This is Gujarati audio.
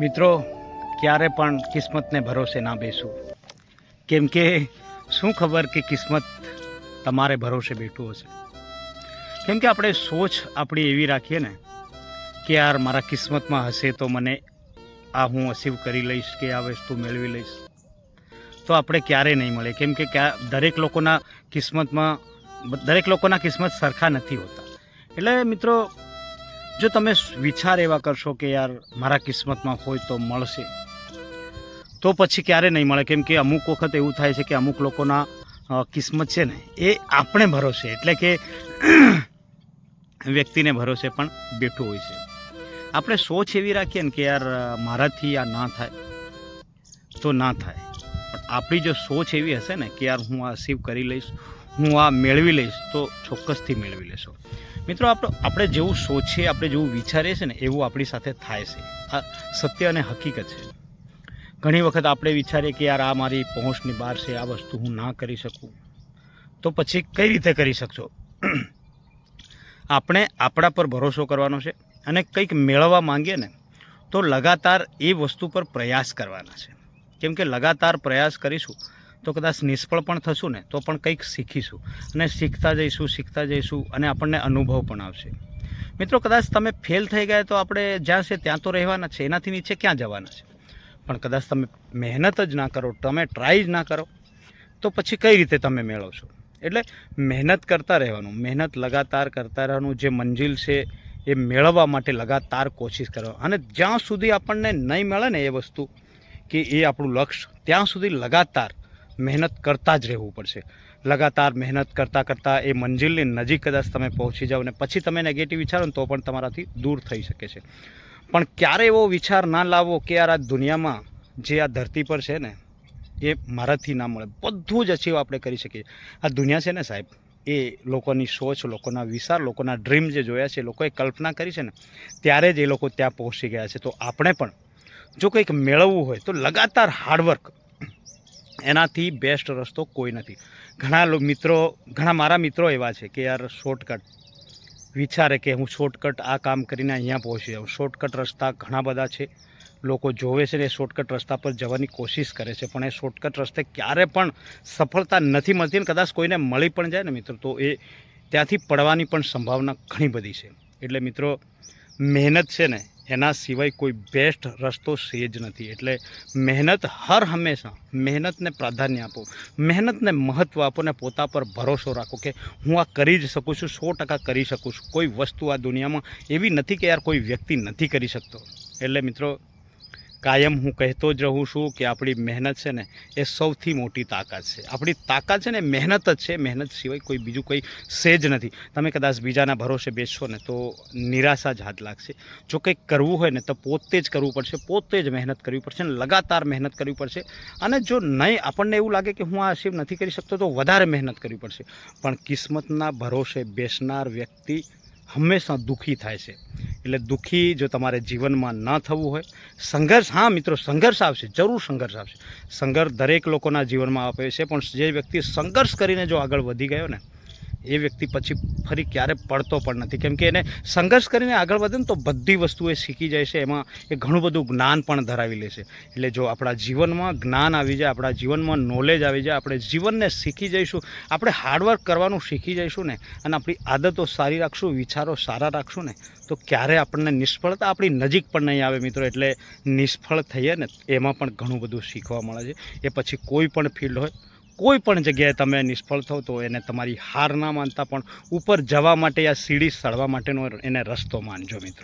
મિત્રો, ક્યારે પણ કિસ્મતને ભરોસે ના બેસવું. કેમ કે શું ખબર કે કિસ્મત તમારે ભરોસે બેઠું હશે. કેમ કે આપણે સોચ આપણી એવી રાખીએ ને કે યાર મારા કિસ્મતમાં હશે તો મને આ હું અચીવ કરી લઈશ કે આ વસ્તુ મેળવી લઈશ, તો આપણે ક્યારેય નહીં મળે. કેમ કે દરેક લોકોના કિસ્મત સરખા નથી હોતા. એટલે મિત્રો, જો તમે વિચાર એવા કરશો કે યાર મારા કિસ્મતમાં હોય તો મળશે, તો પછી ક્યારે નહીં મળે. કેમ કે અમુક વખત એવું થાય છે કે અમુક લોકોના કિસ્મત છે ને એ આપણે ભરોસે, એટલે કે વ્યક્તિને ભરોસે પણ બેઠું હોય છે. આપણે સોચ એવી રાખીએ ને કે યાર મારાથી આ ના થાય તો ના થાય, પણ આપણી જો સોચ એવી હશે ને કે યાર હું આ અચીવ કરી લઈશ, હું આ મેળવી લઈશ, તો ચોક્કસથી મેળવી લેશો. મિત્રો, આપણે જેવું સોચીએ, આપણે જેવું વિચારીએ છીએ ને એવું આપણી સાથે થાય છે. આ સત્ય અને હકીકત છે. ઘણી વખત આપણે વિચારીએ કે યાર આ મારી પહોંચની બહાર છે, આ વસ્તુ હું ના કરી શકું, તો પછી કઈ રીતે કરી શકશો? આપણે આપણા પર ભરોસો કરવાનો છે, અને કંઈક મેળવવા માંગીએ ને તો લગાતાર એ વસ્તુ પર પ્રયાસ કરવાના છે. કેમ કે લગાતાર પ્રયાસ કરીશું તો કદાચ નિષ્ફળ પણ થશું ને તો પણ કંઈક શીખીશું, અને શીખતા જઈશું અને આપણને અનુભવ પણ આવશે. મિત્રો, કદાચ તમે ફેલ થઈ ગયા તો આપણે જ્યાં છે ત્યાં તો રહેવાના છે, એનાથી નીચે ક્યાં જવાના છે. પણ કદાચ તમે મહેનત જ ના કરો, તમે ટ્રાય જ ના કરો, તો પછી કઈ રીતે તમે મેળવશો? એટલે મહેનત કરતા રહેવાનું, મહેનત લગાતાર કરતા રહેવાનું. જે મંજિલ છે એ મેળવવા માટે લગાતાર કોશિશ કરવાની, અને જ્યાં સુધી આપણને નહીં મળે ને એ વસ્તુ કે એ આપણું લક્ષ્ય, ત્યાં સુધી લગાતાર મહેનત કરતા જ રહેવું પડશે. લગાતાર મહેનત કરતાં એ મંજિલની નજીક કદાચ તમે પહોંચી જાઓ ને પછી તમે નેગેટિવ વિચારો ને તો પણ તમારાથી દૂર થઈ શકે છે. પણ ક્યારે એવો વિચાર ના લાવો કે યાર આ દુનિયામાં જે આ ધરતી પર છે ને એ મારાથી ના મળે. બધું જ અચીવ આપણે કરી શકીએ. આ દુનિયા છે ને સાહેબ, એ લોકોની સોચ, લોકોના વિચાર, લોકોના ડ્રીમ જે જોયા છે, લોકોએ કલ્પના કરી છે ને ત્યારે જ એ લોકો ત્યાં પહોંચી ગયા છે. તો આપણે પણ જો કંઈક મેળવવું હોય તો લગાતાર હાર્ડવર્ક, એનાથી બેસ્ટ રસ્તો કોઈ નથી. ઘણા મારા મિત્રો એવા છે કે યાર શોર્ટકટ વિચારે કે હું શોર્ટકટ આ કામ કરીને અહીંયા પહોંચી જાઉં. શોર્ટકટ રસ્તા ઘણા બધા છે, લોકો જોવે છે ને એ શોર્ટકટ રસ્તા પર જવાની કોશિશ કરે છે, પણ એ શોર્ટકટ રસ્તે ક્યારે પણ સફળતા નથી મળતી. ને કદાચ કોઈને મળી પણ જાય ને મિત્રો, તો એ ત્યાંથી પડવાની પણ સંભાવના ઘણી બધી છે. એટલે મિત્રો, મહેનત છે ને એના સિવાય કોઈ બેસ્ટ રસ્તો છે જ નથી. એટલે મહેનત હંમેશા મહેનતને પ્રાધાન્ય આપો, મહેનતને મહત્ત્વ આપો, ને પોતા પર ભરોસો રાખો કે હું આ કરી જ શકું છું, 100% કરી શકું છું. કોઈ વસ્તુ આ દુનિયામાં એવી નથી કે યાર કોઈ વ્યક્તિ નથી કરી શકતો. એટલે મિત્રો, કાયમ હું કહેતો જ રહું છું કે આપણી મહેનત છે ને એ સૌથી મોટી તાકાત છે. આપણી તાકાત છે ને મહેનત જ છે. મહેનત સિવાય કોઈ બીજું કંઈ છે જ નથી. તમે કદાચ બીજાના ભરોસે બેસશો ને તો નિરાશા જ હાથ લાગશે. જો કંઈક કરવું હોય ને તો પોતે જ કરવું પડશે, પોતે જ મહેનત કરવી પડશે, ને લગાતાર મહેનત કરવી પડશે. અને જો નહીં આપણને એવું લાગે કે હું આ અચીવ નથી કરી શકતો તો વધારે મહેનત કરવી પડશે. પણ કિસ્મતના ભરોસે બેસનાર વ્યક્તિ હંમેશા દુઃખી થાય છે. એટલે દુઃખી જો તમારે જીવનમાં ન થવું હોય, સંઘર્ષ, હા મિત્રો, સંઘર્ષ આવશે, જરૂર સંઘર્ષ આવશે. સંઘર્ષ દરેક લોકોના જીવનમાં આવે છે, પણ જે વ્યક્તિ સંઘર્ષ કરીને જો આગળ વધી ગયો ને એ વ્યક્તિ પછી ફરી ક્યારે પડતો પણ નથી. કેમ કે એને સંઘર્ષ કરીને આગળ વધે ને તો બધી વસ્તુ એ શીખી જાય છે, એમાં એ ઘણું બધું જ્ઞાન પણ ધરાવી લે છે. એટલે જો આપણા જીવનમાં જ્ઞાન આવી જાય, આપણા જીવનમાં નોલેજ આવી જાય, આપણે જીવનને શીખી જઈશું, આપણે હાર્ડવર્ક કરવાનું શીખી જઈશું ને, અને આપણી આદતો સારી રાખશું, વિચારો સારા રાખશું ને, તો ક્યારે આપણને નિષ્ફળતા આપણી નજીક પણ નહીં આવે મિત્રો. એટલે નિષ્ફળ થઈએ ને એમાં પણ ઘણું બધું શીખવા મળે છે. એ પછી કોઈ પણ ફિલ્ડ હોય, કોઈ પણ જગ્યાએ તમે નિષ્ફળ થાવ તો એને તમારી હાર ના માનતા, પણ ઉપર જવા માટે યા સીડી ચડવા માટેનો એને રસ્તો માનજો મિત્રો.